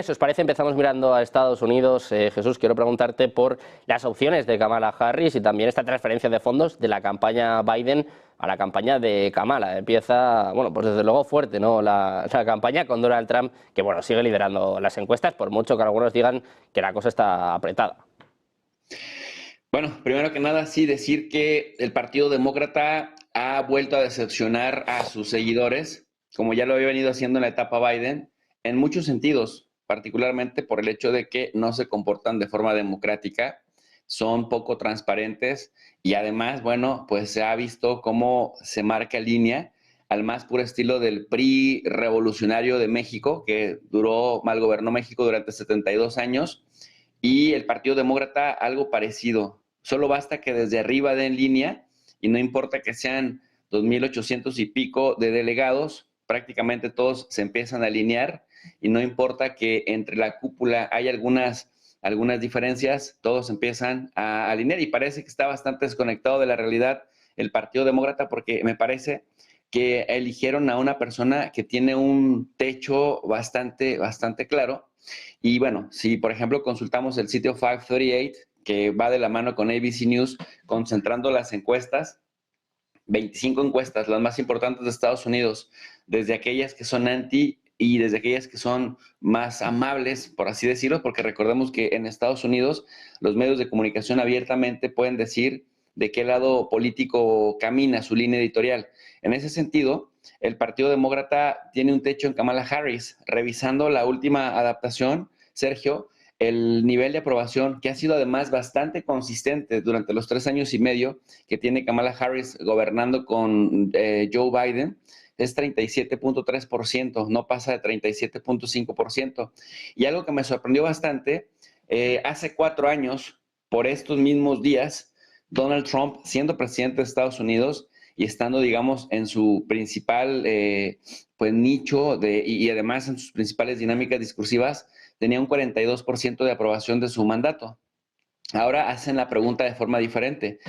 Si os parece, empezamos mirando a Estados Unidos. Jesús, quiero preguntarte por las opciones de Kamala Harris y también esta transferencia de fondos de la campaña Biden a la campaña de Kamala. Empieza, bueno, pues desde luego fuerte, ¿no? La campaña con Donald Trump, que bueno, sigue liderando las encuestas, por mucho que algunos digan que la cosa está apretada. Bueno, primero que nada, sí decir que el Partido Demócrata ha vuelto a decepcionar a sus seguidores, como ya lo había venido haciendo en la etapa Biden, en muchos sentidos, particularmente por el hecho de que no se comportan de forma democrática, son poco transparentes y además, bueno, pues se ha visto cómo se marca línea al más puro estilo del PRI revolucionario de México, que mal gobernó México durante 72 años, y el Partido Demócrata algo parecido. Solo basta que desde arriba den línea y no importa que sean 2.800 y pico de delegados, prácticamente todos se empiezan a alinear y no importa que entre la cúpula hay algunas diferencias, todos empiezan a alinear y parece que está bastante desconectado de la realidad el Partido Demócrata porque me parece que eligieron a una persona que tiene un techo bastante claro. Y bueno, si por ejemplo consultamos el sitio 538, que va de la mano con ABC News, concentrando las encuestas, 25 encuestas, las más importantes de Estados Unidos, desde aquellas que son anti y desde aquellas que son más amables, por así decirlo, porque recordemos que en Estados Unidos los medios de comunicación abiertamente pueden decir de qué lado político camina su línea editorial. En ese sentido, el Partido Demócrata tiene un techo en Kamala Harris. Revisando la última adaptación, Sergio, el nivel de aprobación, que ha sido además bastante consistente durante los 3 años y medio que tiene Kamala Harris gobernando con Joe Biden, es 37.3%, no pasa de 37.5%. Y algo que me sorprendió bastante, hace 4 años, por estos mismos días, Donald Trump, siendo presidente de Estados Unidos y estando, digamos, en su principal pues, nicho y además en sus principales dinámicas discursivas, tenía un 42% de aprobación de su mandato. Ahora hacen la pregunta de forma diferente.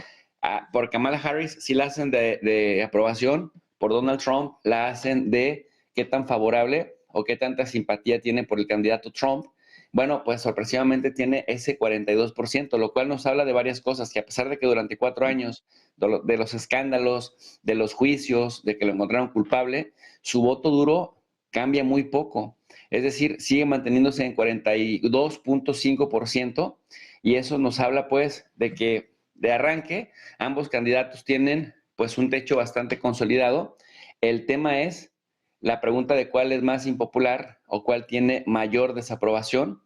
Por Kamala Harris sí la hacen de aprobación, por Donald Trump la hacen de qué tan favorable o qué tanta simpatía tiene por el candidato Trump. Bueno, pues sorpresivamente tiene ese 42%, lo cual nos habla de varias cosas, que a pesar de que durante 4 años de los escándalos, de los juicios, de que lo encontraron culpable, su voto duro cambia muy poco. Es decir, sigue manteniéndose en 42.5% y eso nos habla pues de que de arranque ambos candidatos tienen pues un techo bastante consolidado. El tema es la pregunta de cuál es más impopular o cuál tiene mayor desaprobación.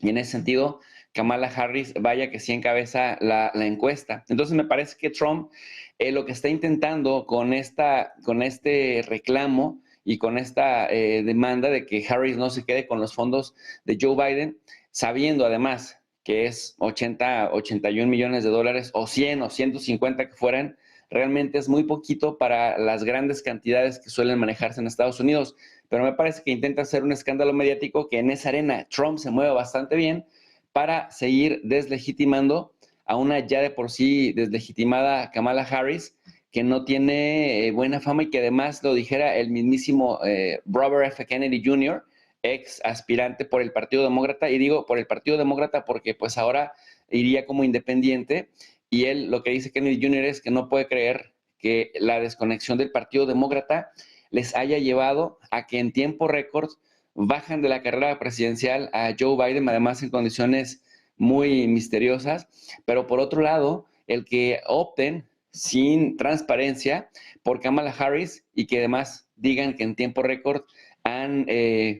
Y en ese sentido, Kamala Harris, vaya que sí encabeza la encuesta. Entonces me parece que Trump lo que está intentando con este reclamo y con esta demanda de que Harris no se quede con los fondos de Joe Biden, sabiendo además que es 81 millones de dólares o 100 o 150 que fueran, realmente es muy poquito para las grandes cantidades que suelen manejarse en Estados Unidos. Pero me parece que intenta hacer un escándalo mediático que en esa arena Trump se mueve bastante bien para seguir deslegitimando a una ya de por sí deslegitimada Kamala Harris, que no tiene buena fama y que además lo dijera el mismísimo Robert F. Kennedy Jr., ex aspirante por el Partido Demócrata, y digo por el Partido Demócrata porque pues ahora iría como independiente, y él lo que dice Kennedy Jr. es que no puede creer que la desconexión del Partido Demócrata les haya llevado a que en tiempo récord bajan de la carrera presidencial a Joe Biden, además en condiciones muy misteriosas, pero por otro lado, el que opten sin transparencia por Kamala Harris y que además digan que en tiempo récord han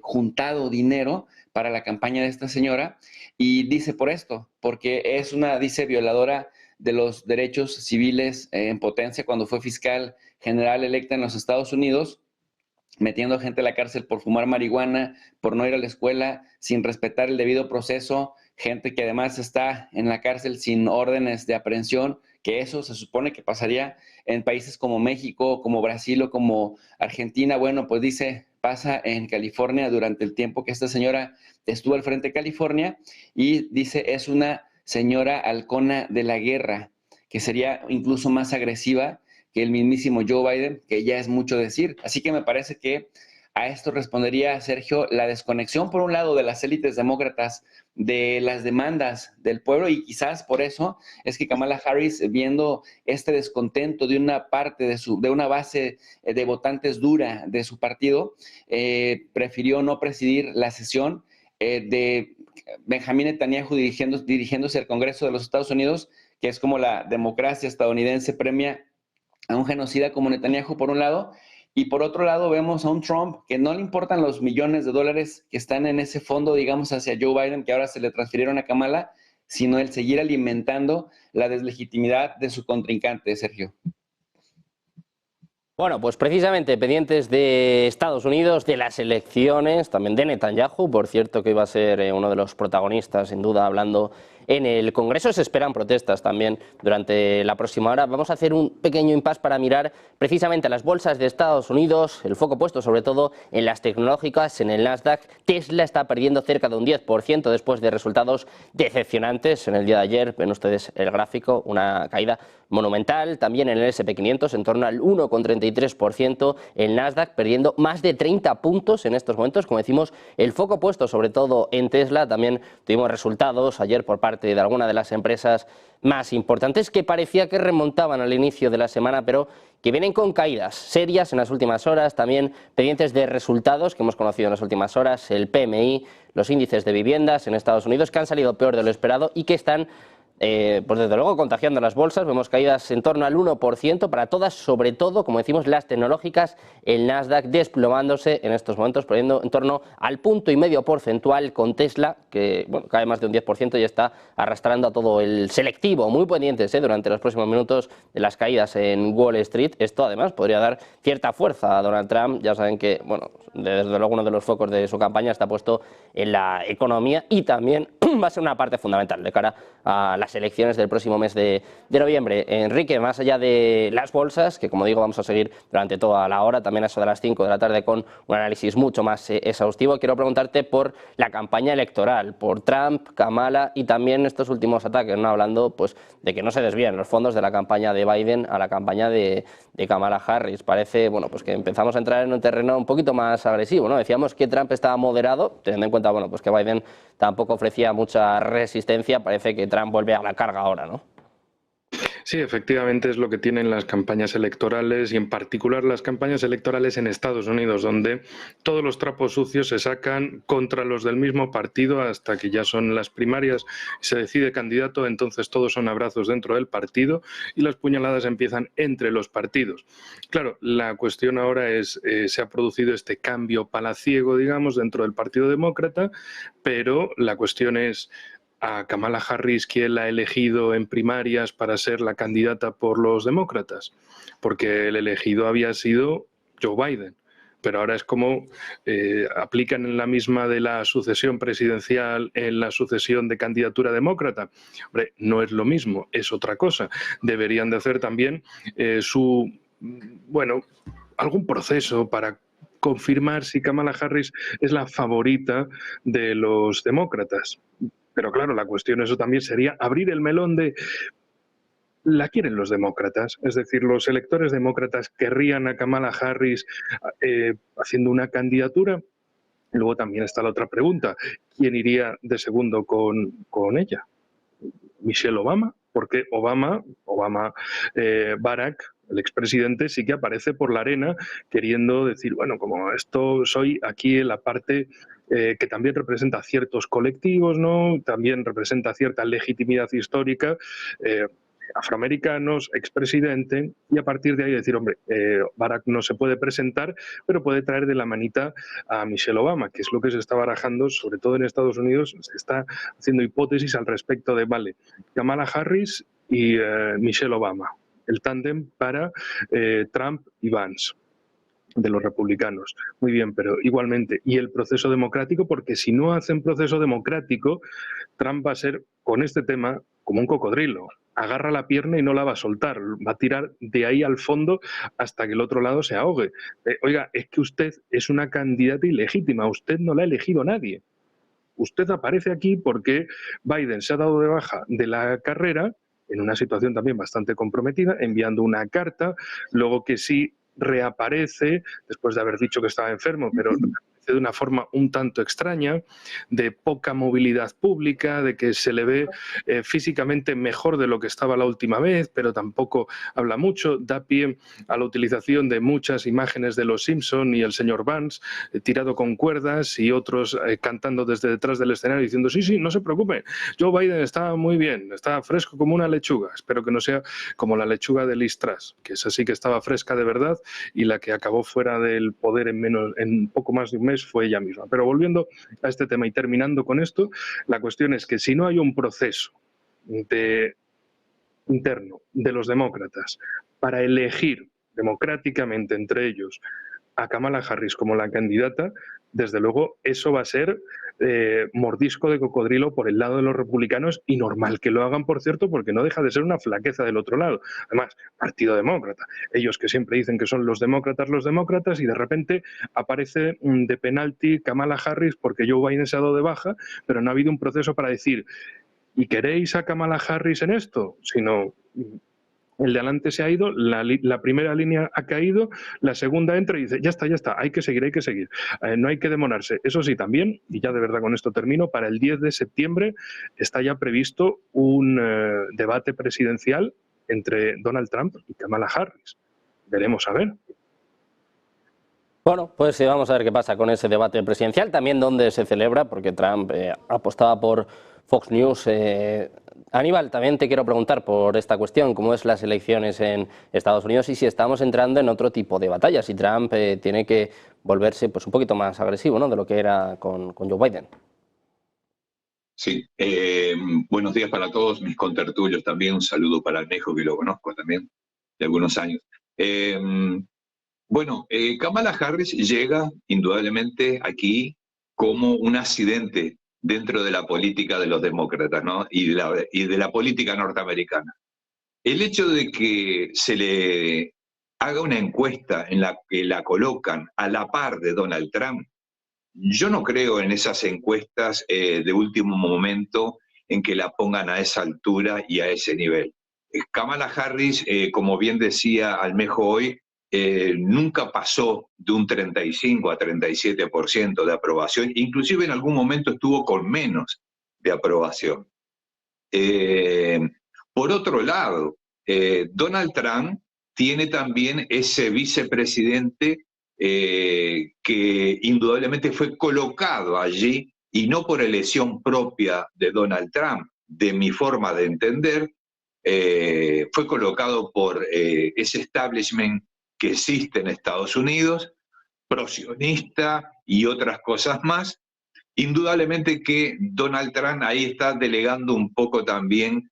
juntado dinero para la campaña de esta señora, y dice por esto, porque es una, dice, violadora de los derechos civiles en potencia cuando fue fiscal general electa en los Estados Unidos, metiendo gente a la cárcel por fumar marihuana, por no ir a la escuela, sin respetar el debido proceso, gente que además está en la cárcel sin órdenes de aprehensión, que eso se supone que pasaría en países como México, como Brasil o como Argentina. Bueno, pues dice, pasa en California durante el tiempo que esta señora estuvo al frente de California, y dice, es una señora halcona de la guerra, que sería incluso más agresiva que el mismísimo Joe Biden, que ya es mucho decir. Así que me parece que A esto respondería, Sergio, la desconexión, por un lado, de las élites demócratas de las demandas del pueblo, y quizás por eso es que Kamala Harris, viendo este descontento de una parte de una base de votantes dura de su partido, prefirió no presidir la sesión de Benjamín Netanyahu dirigiéndose al Congreso de los Estados Unidos, que es como la democracia estadounidense premia a un genocida como Netanyahu, por un lado, y por otro lado vemos a un Trump que no le importan los millones de dólares que están en ese fondo, digamos, hacia Joe Biden, que ahora se le transfirieron a Kamala, sino el seguir alimentando la deslegitimidad de su contrincante, Sergio. Bueno, pues precisamente pendientes de Estados Unidos, de las elecciones, también de Netanyahu, por cierto que iba a ser uno de los protagonistas, sin duda, hablando en el Congreso. Se esperan protestas también durante la próxima hora. Vamos a hacer un pequeño impasse para mirar precisamente las bolsas de Estados Unidos, el foco puesto sobre todo en las tecnológicas, en el Nasdaq. Tesla está perdiendo cerca de un 10% después de resultados decepcionantes en el día de ayer. Ven ustedes el gráfico, una caída monumental. También en el S&P 500 en torno al 1,33%, el Nasdaq perdiendo más de 30 puntos en estos momentos. Como decimos, el foco puesto sobre todo en Tesla. También tuvimos resultados ayer por parte de alguna de las empresas más importantes que parecía que remontaban al inicio de la semana, pero que vienen con caídas serias en las últimas horas. También pendientes de resultados que hemos conocido en las últimas horas, el PMI, los índices de viviendas en Estados Unidos, que han salido peor de lo esperado y que están pues desde luego contagiando las bolsas. Vemos caídas en torno al 1% para todas, sobre todo, como decimos, las tecnológicas. El Nasdaq desplomándose en estos momentos, perdiendo en torno al 1,5 porcentual, con Tesla, que bueno, cae más de un 10% y está arrastrando a todo el selectivo. Muy pendientes durante los próximos minutos de las caídas en Wall Street. Esto además podría dar cierta fuerza a Donald Trump. Ya saben que, bueno, desde luego uno de los focos de su campaña está puesto en la economía y también va a ser una parte fundamental de cara a las elecciones del próximo mes de noviembre. Enrique, más allá de las bolsas, que como digo vamos a seguir durante toda la hora, también a eso de las 5 de la tarde con un análisis mucho más exhaustivo, quiero preguntarte por la campaña electoral, por Trump, Kamala y también estos últimos ataques, ¿no? Hablando pues de que no se desvíen los fondos de la campaña de Biden a la campaña de Kamala Harris. Parece bueno, pues que empezamos a entrar en un terreno un poquito más agresivo, ¿no? Decíamos que Trump estaba moderado, teniendo en cuenta bueno, pues que Biden tampoco ofrecía mucha resistencia. Parece que Trump vuelve a la carga ahora, ¿no? Sí, efectivamente es lo que tienen las campañas electorales y en particular las campañas electorales en Estados Unidos, donde todos los trapos sucios se sacan contra los del mismo partido hasta que ya son las primarias, se decide candidato, entonces todos son abrazos dentro del partido y las puñaladas empiezan entre los partidos. Claro, la cuestión ahora es, se ha producido este cambio palaciego, digamos, dentro del Partido Demócrata, pero la cuestión es, a Kamala Harris, ¿quién la ha elegido en primarias para ser la candidata por los demócratas? Porque el elegido había sido Joe Biden, pero ahora es como aplican en la misma de la sucesión presidencial en la sucesión de candidatura demócrata. Hombre, no es lo mismo, es otra cosa. Deberían de hacer también algún proceso para confirmar si Kamala Harris es la favorita de los demócratas. Pero claro, la cuestión eso también sería abrir el melón de ¿la quieren los demócratas? Es decir, los electores demócratas querrían a Kamala Harris haciendo una candidatura. Luego también está la otra pregunta, ¿quién iría de segundo con ella? ¿Michelle Obama? Porque Barack, el expresidente, sí que aparece por la arena queriendo decir, bueno, como esto soy aquí en la parte que también representa ciertos colectivos, ¿no? También representa cierta legitimidad histórica, afroamericanos, expresidente, y a partir de ahí decir, hombre, Barack no se puede presentar, pero puede traer de la manita a Michelle Obama, que es lo que se está barajando, sobre todo en Estados Unidos, se está haciendo hipótesis al respecto de, vale, Kamala Harris y Michelle Obama, el tándem para Trump y Vance, de los republicanos. Muy bien, pero igualmente, ¿y el proceso democrático? Porque si no hacen proceso democrático, Trump va a ser, con este tema, como un cocodrilo. Agarra la pierna y no la va a soltar. Va a tirar de ahí al fondo hasta que el otro lado se ahogue. Oiga, es que usted es una candidata ilegítima. Usted no la ha elegido nadie. Usted aparece aquí porque Biden se ha dado de baja de la carrera en una situación también bastante comprometida, enviando una carta, luego que sí reaparece, después de haber dicho que estaba enfermo, pero de una forma un tanto extraña, de poca movilidad pública, de que se le ve físicamente mejor de lo que estaba la última vez, pero tampoco habla mucho, da pie a la utilización de muchas imágenes de los Simpson y el señor Vance tirado con cuerdas y otros cantando desde detrás del escenario diciendo sí, sí, no se preocupe, Joe Biden está muy bien, está fresco como una lechuga, espero que no sea como la lechuga de Liz Truss, que esa sí que estaba fresca de verdad y la que acabó fuera del poder en poco más de un mes fue ella misma. Pero volviendo a este tema y terminando con esto, la cuestión es que si no hay un proceso interno de los demócratas para elegir democráticamente entre ellos a Kamala Harris como la candidata, desde luego eso va a ser mordisco de cocodrilo por el lado de los republicanos, y normal que lo hagan, por cierto, porque no deja de ser una flaqueza del otro lado. Además, Partido Demócrata, ellos que siempre dicen que son los demócratas, y de repente aparece de penalti Kamala Harris porque Joe Biden se ha dado de baja, pero no ha habido un proceso para decir ¿y queréis a Kamala Harris en esto? Sino el de adelante se ha ido, la primera línea ha caído, la segunda entra y dice, ya está, hay que seguir, no hay que demorarse. Eso sí, también, y ya de verdad con esto termino, para el 10 de septiembre está ya previsto un debate presidencial entre Donald Trump y Kamala Harris. Veremos a ver. Bueno, pues vamos a ver qué pasa con ese debate presidencial, también dónde se celebra, porque Trump apostaba por Fox News. Aníbal, también te quiero preguntar por esta cuestión, cómo es las elecciones en Estados Unidos y si estamos entrando en otro tipo de batallas, si Trump tiene que volverse pues un poquito más agresivo, ¿no?, de lo que era con Joe Biden. Sí, buenos días para todos mis contertulios también, un saludo para Almejo, que lo conozco también de algunos años. Bueno, Kamala Harris llega indudablemente aquí como un accidente dentro de la política de los demócratas, ¿no? y de la política norteamericana. El hecho de que se le haga una encuesta en la que la colocan a la par de Donald Trump, yo no creo en esas encuestas de último momento en que la pongan a esa altura y a ese nivel. Kamala Harris, como bien decía Almejo hoy, nunca pasó de un 35 a 37% de aprobación, inclusive en algún momento estuvo con menos de aprobación. Por otro lado, Donald Trump tiene también ese vicepresidente que indudablemente fue colocado allí, y no por elección propia de Donald Trump, de mi forma de entender, fue colocado por ese establishment que existe en Estados Unidos, prosionista y otras cosas más. Indudablemente que Donald Trump ahí está delegando un poco también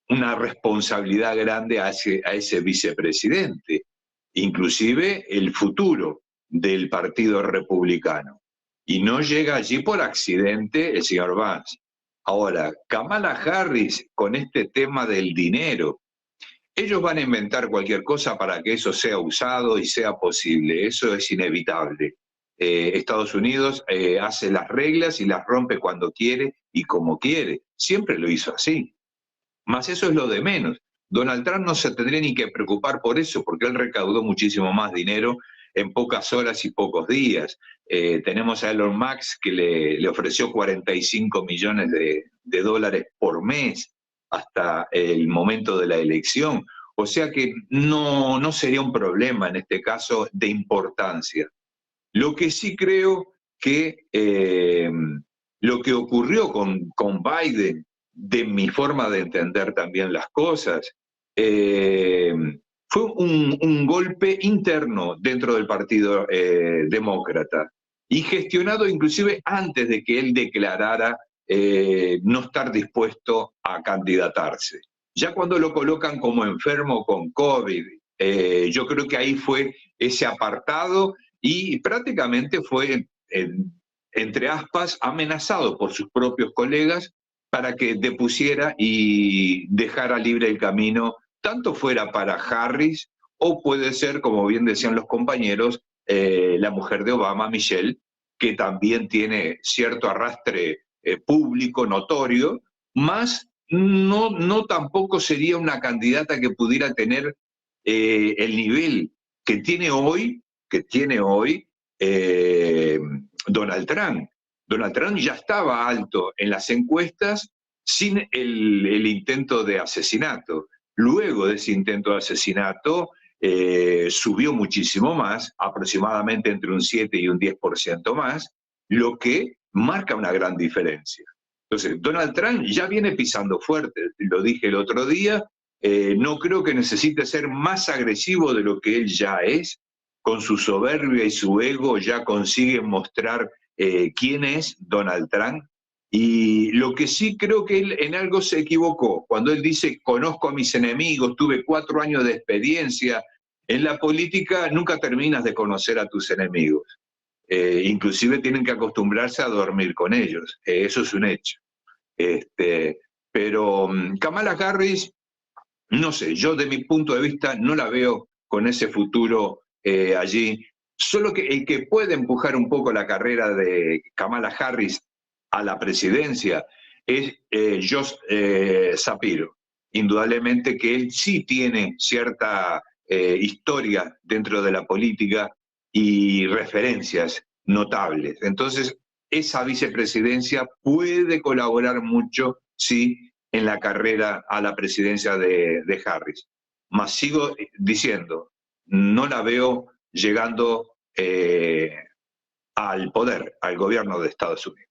una responsabilidad grande a ese vicepresidente, inclusive el futuro del Partido Republicano. Y no llega allí por accidente el señor Vance. Ahora, Kamala Harris, con este tema del dinero, ellos van a inventar cualquier cosa para que eso sea usado y sea posible. Eso es inevitable. Estados Unidos hace las reglas y las rompe cuando quiere y como quiere. Siempre lo hizo así. Más eso es lo de menos. Donald Trump no se tendría ni que preocupar por eso, porque él recaudó muchísimo más dinero en pocas horas y pocos días. Tenemos a Elon Musk que le ofreció 45 millones de dólares por mes hasta el momento de la elección. O sea que no sería un problema en este caso de importancia. Lo que sí creo que lo que ocurrió con Biden, de mi forma de entender también las cosas, fue un golpe interno dentro del Partido Demócrata y gestionado inclusive antes de que él declarara no estar dispuesto a candidatarse. Ya cuando lo colocan como enfermo con COVID, yo creo que ahí fue ese apartado y prácticamente fue, entre aspas, amenazado por sus propios colegas para que depusiera y dejara libre el camino, tanto fuera para Harris o puede ser, como bien decían los compañeros, la mujer de Obama, Michelle, que también tiene cierto arrastre público notorio, más no tampoco sería una candidata que pudiera tener el nivel que tiene hoy Donald Trump. Donald Trump ya estaba alto en las encuestas sin el intento de asesinato. Luego de ese intento de asesinato, subió muchísimo más, aproximadamente entre un 7 y un 10% más, lo que marca una gran diferencia. Entonces, Donald Trump ya viene pisando fuerte, lo dije el otro día, no creo que necesite ser más agresivo de lo que él ya es. Con su soberbia y su ego ya consigue mostrar quién es Donald Trump. Y lo que sí creo que él en algo se equivocó, cuando él dice, conozco a mis enemigos, tuve 4 años de experiencia. En la política nunca terminas de conocer a tus enemigos. Inclusive tienen que acostumbrarse a dormir con ellos. Eso es un hecho. Pero Kamala Harris, no sé, yo de mi punto de vista no la veo con ese futuro allí. Solo que el que puede empujar un poco la carrera de Kamala Harris a la presidencia es Josh Shapiro. Indudablemente que él sí tiene cierta historia dentro de la política y referencias notables. Entonces, esa vicepresidencia puede colaborar mucho, sí, en la carrera a la presidencia de Harris. Mas sigo diciendo, no la veo llegando al poder, al gobierno de Estados Unidos.